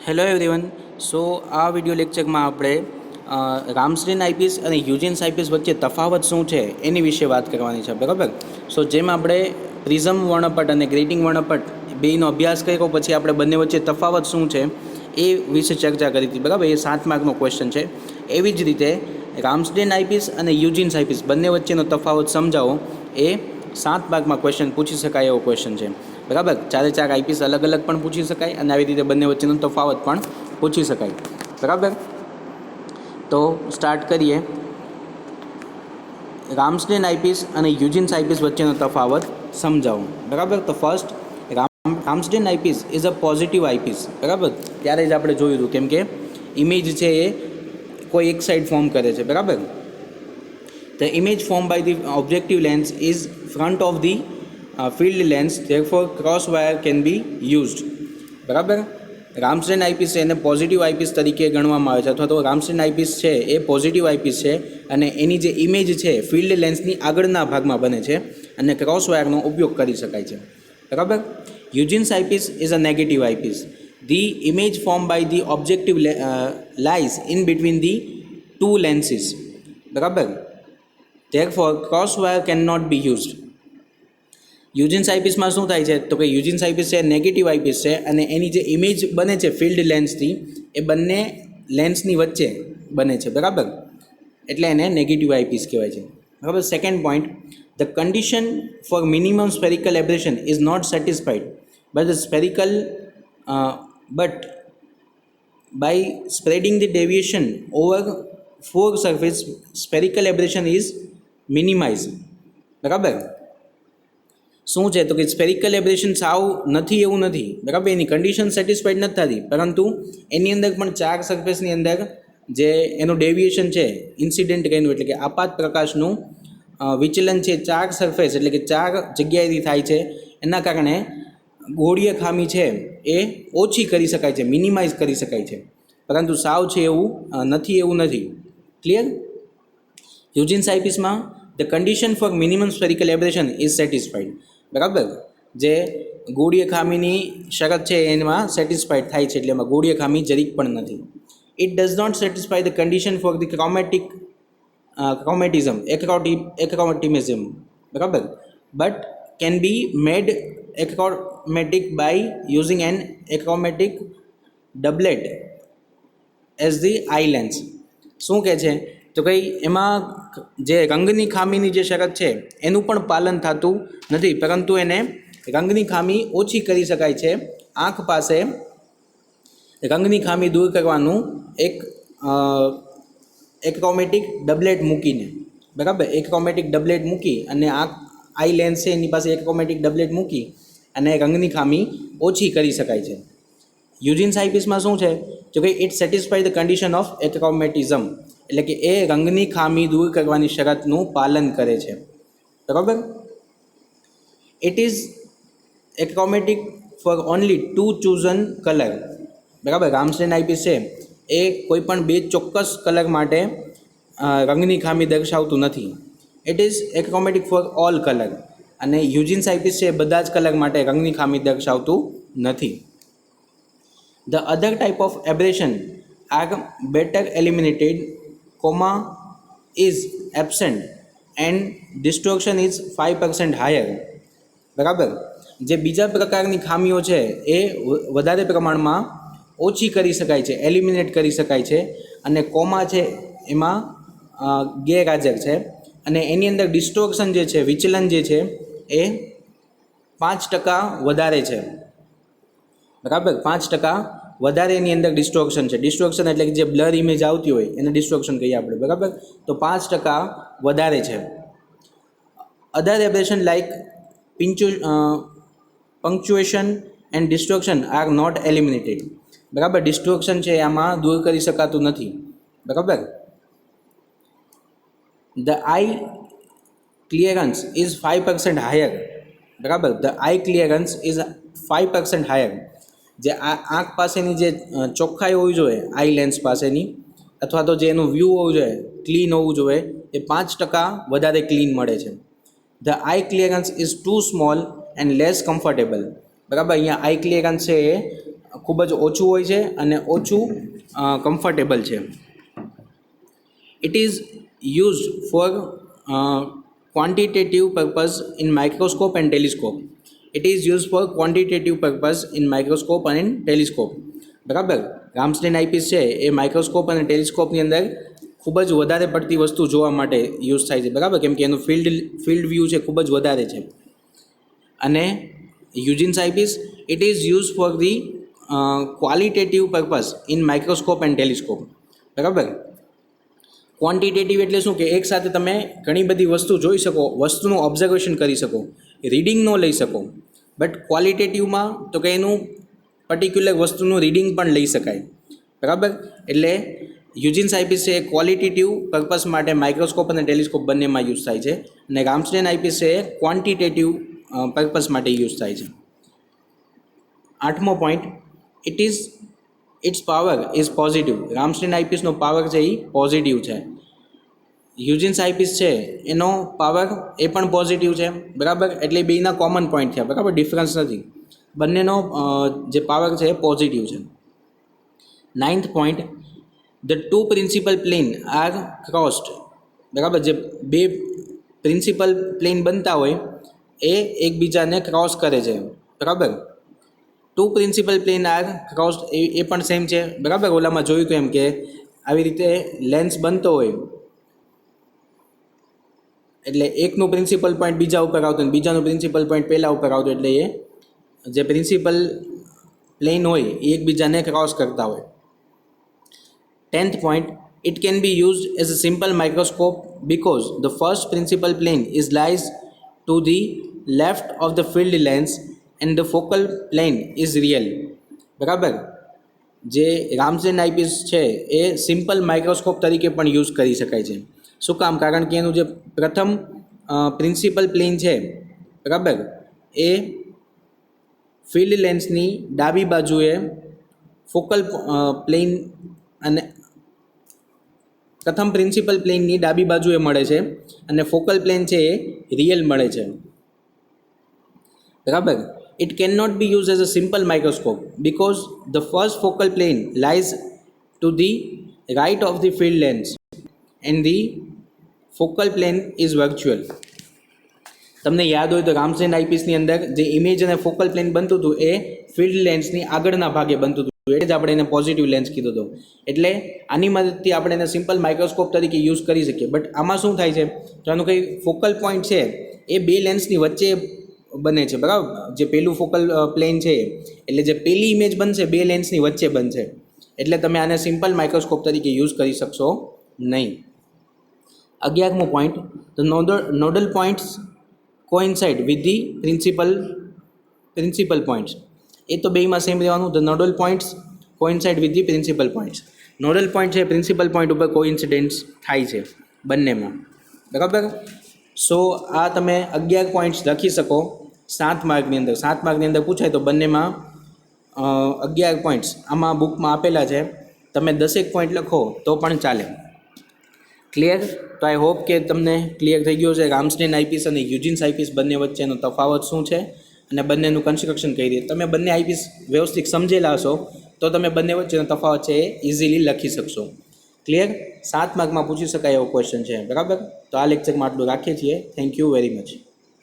Hello everyone. સો આ video લેક્ચરમાં આપણે રામસ્રીન આઈપીએસ અને યુજીન્સ આઈપીએસ વચ્ચે તફાવત શું છે એની વિશે વાત કરવાની છે, બરાબર. સો જેમ આપણે પ્રિઝમ વર્ણપટ અને ગ્રેટિંગ વર્ણપટ બેનો અભ્યાસ કર્યો પછી આપણે બંને વચ્ચે તફાવત શું છે એ વિશે ચર્ચા કરી હતી, બરાબર. એ 7 માર્કનો ક્વેશ્ચન છે. એવી જ રીતે રામસ્રીન આઈપીએસ અને યુજીન્સ આઈપીએસ બંને વચ્ચેનો તફાવત સમજાવો એ 7 માર્કમાં ક્વેશ્ચન પૂછી શકાય એવો ક્વેશ્ચન છે, બરાબર. ચારે ચાર આઈપીએસ અલગ અલગ પણ પૂછી શકાય અને આવી રીતે બંને વચ્ચેનો તફાવત પણ પૂછી શકાય, બરાબર. તો સ્ટાર્ટ કરીએ. રામસ્રીન આઈપીએસ અને યુજીન્સ આઈપીએસ વચ્ચેનો તફાવત સમજાવો, બરાબર. તો first, Ramsden eyepiece is a positive eyepiece, બરાબર. ત્યારે જ આપણે જોયું હતું, કેમ કે ઇમેજ છે એ કોઈ એક સાઈડ ફોર્મ કરે છે, બરાબર. The image formed by the objective lens is front of the field lens, therefore cross wire can be used, બરાબર. રામસ્રીન આઈપીસ છે એને પોઝિટિવ આઈપીસ તરીકે ગણવામાં આવે છે, અથવા તો રામસ્રીન આઈપીસ છે એ પોઝિટિવ આઈપીસ છે અને એની જે ઇમેજ છે ફિલ્ડ લેન્સની આગળના ભાગમાં બને છે અને ક્રોસ વાયરનો ઉપયોગ કરી શકાય છે, બરાબર. Huygens eyepiece is a negative eyepiece. The image formed by the objective lies in between the two lenses, બરાબર. Therefore cross wire cannot be used. યુજીન્સ આઈપીસમાં શું થાય છે તો કે યુજીન્સ આઈપીસ છે નેગેટિવ આઈપીસ છે અને એની જે ઇમેજ બને છે ફિલ્ડ લેન્સથી એ બંને લેન્સની વચ્ચે બને છે, બરાબર. એટલે એને નેગેટિવ આઈપીસ કહેવાય છે, બરાબર. Second point, the condition for minimum spherical aberration is not satisfied but the spherical but by spreading the deviation over four surface spherical aberration is minimize, બરાબર. શું છે તો કે સ્પેરિકલ એબ્રેશન સાવ નથી એવું નથી, બરાબર. એની કન્ડિશન સેટિસ્ફાઈડ નથી થતી, પરંતુ એની અંદર પણ ચાર સરફેસની અંદર જે એનું ડેવિએશન છે ઇન્સિડેન્ટ રેનું એટલે કે આપાત પ્રકાશનું વિચલન છે ચાર સરફેસ એટલે કે ચાર જગ્યાએથી થાય છે. એના કારણે ગોળીય ખામી છે એ ઓછી કરી શકાય છે, મિનિમાઇઝ કરી શકાય છે, પરંતુ સાવ છે એવું નથી. ક્લિયર? યુજીન્સ આઈપીસમાં the condition for minimum spherical aberration is satisfied, બરાબર. જે ગોળીય ખામીની શરત છે એમાં સેટિસ્ફાઈડ થાય છે, એટલે એમાં ગોળીય ખામી જરીક પણ નથી. It does not satisfy the condition for the achromatism, બરાબર. But can be made achromatic by using an achromatic doublet as the eye lens. શું કહે છે તો કંઈ એમાં જે રંગની ખામીની જે શરત છે એનું પણ પાલન થતું નથી, પરંતુ એને રંગની ખામી ઓછી કરી શકાય છે આંખ પાસે રંગની ખામી દૂર કરવાનું એક એક્રોમેટિક ડબલેટ મૂકીને, બરાબર. એક્રોમેટિક ડબલેટ મૂકી અને આઈ લેન્સ છે એની પાસે એક્રોમેટિક ડબલેટ મૂકી અને રંગની ખામી ઓછી કરી શકાય છે. યુજીન્સ આઈપીસમાં શું છે તો કે it satisfy the condition of achromatism, એટલે કે એ રંગની ખામી દૂર કરવાની શરતનું પાલન કરે છે, બરાબર. It is achromatic for only two chosen colour, બરાબર. રામસ્રીન આઈપીસ છે એ કોઈ પણ બે ચોક્કસ કલર માટે રંગની ખામી દર્શાવતું નથી. It is achromatic for all colour, અને યુજીન્સ આઈપીસ છે બધા જ કલર માટે રંગની ખામી દર્શાવતું નથી. The other type of aberration are better eliminated, is absent and distortion is 5% higher, બરાબર. જે બીજા પ્રકારની ખામીઓ છે એ વધારે પ્રમાણમાં ઓછી કરી શકાય છે, એલિમિનેટ કરી શકાય છે, અને કોમા છે એમાં ગેરહાજર છે, અને એની અંદર ડિસ્ટોર્શન જે છે વિચલન જે છે એ 5% વધારે છે, બરાબર. 5% વધારે એની અંદર ડિસ્ટોર્શન છે. ડિસ્ટોર્શન એટલે કે જે બ્લર ઇમેજ આવતી હોય એને ડિસ્ટોર્શન કહીએ આપણે, બરાબર. તો 5% વધારે છે. Other aberration like punctuation and distortion are not eliminated, બરાબર. ડિસ્ટોર્શન છે આમાં દૂર કરી શકાતું નથી, બરાબર. The eye clearance is 5% higher, બરાબર. The eye clearance is 5% higher. જે આંખ પાસેની જે ચોખ્ખાઈ હોવી જોઈએ આઈ લેન્સ પાસેની, અથવા તો જે એનું વ્યૂ હોવું જોઈએ ક્લીન હોવું જોઈએ, એ 5% વધારે ક્લીન મળે છે. The eye clearance is too small and less comfortable, બરાબર. અહીંયા આઈ ક્લિયરન્સ છે એ ખૂબ જ ઓછું હોય છે અને ઓછું કમ્ફર્ટેબલ છે. It is used four quantitative purpose in microscope and telescope. It is used for quantitative purpose in microscope and in telescope. બરાબર. રામસ્ટેન આઈપીસ છે એ માઇક્રોસ્કોપ અને ટેલિસ્કોપની અંદર ખૂબ જ વધારે પડતી વસ્તુ જોવા માટે યુઝ થાય છે. બરાબર, કેમ કે એનું ફિલ્ડ વ્યૂ છે ખૂબ જ વધારે છે. અને Huygens eyepiece it is use for the qualitative purpose in microscope and telescope. બરાબર. ક્વોન્ટિટેટિવ એટલે શું કે એક સાથે તમે ઘણી બધી વસ્તુ જોઈ શકો, વસ્તુનું ઓબ્ઝર્વેશન કરી શકો, રીડિંગ ન લઈ શકો. બટ ક્વોલિટેટિવમાં તો કે એનું પર્ટિક્યુલર વસ્તુનું રીડિંગ પણ લઈ શકાય. બરાબર. એટલે યુજિન્સ આઈપીસ છે એ ક્વોલિટેટિવ પર્પઝ માટે માઇક્રોસ્કોપ અને ટેલિસ્કોપ બંનેમાં યુઝ થાય છે, અને રામસ્ટેન આઈપીસ છે એ ક્વોન્ટિટેટિવ પર્પઝ માટે યુઝ થાય છે. 8મો point, it's power is positive. Ramsden આઈપીસનો પાવર છે એ પોઝિટિવ છે. યુજિન્સ આઈપીસ છે એનો પાવર એ પણ પોઝિટિવ છે. બરાબર. એટલે બેના કોમન પોઈન્ટ થયા. બરાબર, ડિફરન્સ નથી. બંનેનો જે પાવર છે એ પોઝિટિવ છે. 9th point, the two principal plane are crossed. બરાબર, જે બે પ્રિન્સિપલ પ્લેન બનતા હોય એ એકબીજાને ક્રોસ કરે છે. બરાબર. Two principal plane are crossed એ પણ સેમ છે. બરાબર. ઓલામાં જોયું હતું એમ કે આવી રીતે લેન્સ બનતો હોય એટલે એકનું પ્રિન્સિપલ પોઈન્ટ બીજા ઉપર આવતું અને બીજાનું પ્રિન્સિપલ પોઈન્ટ પહેલાં ઉપર આવતું, એટલે એ જે પ્રિન્સિપલ પ્લેન હોય એ એકબીજાને ક્રોસ કરતા હોય. 10th point, it can be used as a simple microscope because the first principal plane is lies to the left of the field lens and the focal plane is real. બરાબર. જે રામસ્ટેન eyepiece છે એ simple microscope તરીકે પણ use કરી શકાય છે. શું કામ? કારણ કે એનું જે પ્રથમ પ્રિન્સિપલ પ્લેન છે, બરાબર, એ ફિલ્ડ લેન્સની ડાબી બાજુએ ફોકલ પ્લેન અને પ્રથમ પ્રિન્સિપલ પ્લેનની ડાબી બાજુએ મળે છે અને ફોકલ પ્લેન છે એ રિયલ મળે છે. બરાબર. It cannot be used as a simple microscope because the first focal plane lies to the right of the field lens and the focal plane is virtual. તમને યાદ હોય તો રામસ્ટેન આઈપીસની અંદર જે ઇમેજ અને ફોકલ પ્લેન બનતું હતું એ ફિલ્ડ લેન્સની આગળના ભાગે બનતું હતું, એટલે જ આપણે એને પોઝિટિવ લેન્સ કીધું હતું. એટલે આની મદદથી આપણે એને સિમ્પલ માઇક્રોસ્કોપ તરીકે યુઝ કરી શકીએ. બટ આમાં શું થાય છે, તો આનું કંઈ ફોકલ પોઈન્ટ છે એ બે લેન્સની વચ્ચે બને છે. બરાબર. જે પેલું ફોકલ પ્લેન છે એટલે જે પેલી ઇમેજ બનશે બે લેન્સની વચ્ચે બનશે, એટલે તમે આને સિમ્પલ માઇક્રોસ્કોપ તરીકે યુઝ કરી શકશો નહીં. 11મો point, the nodal points coincide with the principal points. એ તો બેમાં સેમ રહેવાનું. The nodal points coincide with the principal points. Nodal point છે પ્રિન્સિપલ પોઈન્ટ ઉપર કોઇન્સિડન્સ થાય છે બંનેમાં. બરાબર. સો આ તમે 11 પોઈન્ટ્સ લખી શકો 7 માર્કની અંદર. 7 માર્કની અંદર પૂછાય તો બંનેમાં 11 પોઈન્ટ્સ આમાં બુકમાં આપેલા છે. તમે 10 પોઈન્ટ લખો તો પણ ચાલે. ક્લિયર? તો આઈ હોપ કે તમને ક્લિયર થઈ ગયો છે રામસ્ટેન આઈપીસ અને યુજિન્સ આઈપીસ બંને વચ્ચેનો તફાવત શું છે અને બંનેનું કન્સ્ટ્રક્શન કઈ રીતે. તમે બંને આઈપીસ વ્યવસ્થિત સમજેલા હશો તો તમે બંને વચ્ચેનો તફાવત છે એ ઇઝીલી લખી શકશો. ક્લિયર? 7 માર્કમાં પૂછી શકાય એવો ક્વેશ્ચન છે. બરાબર. તો આ લેક્ચરમાં આટલું રાખીએ છીએ. Thank you very much.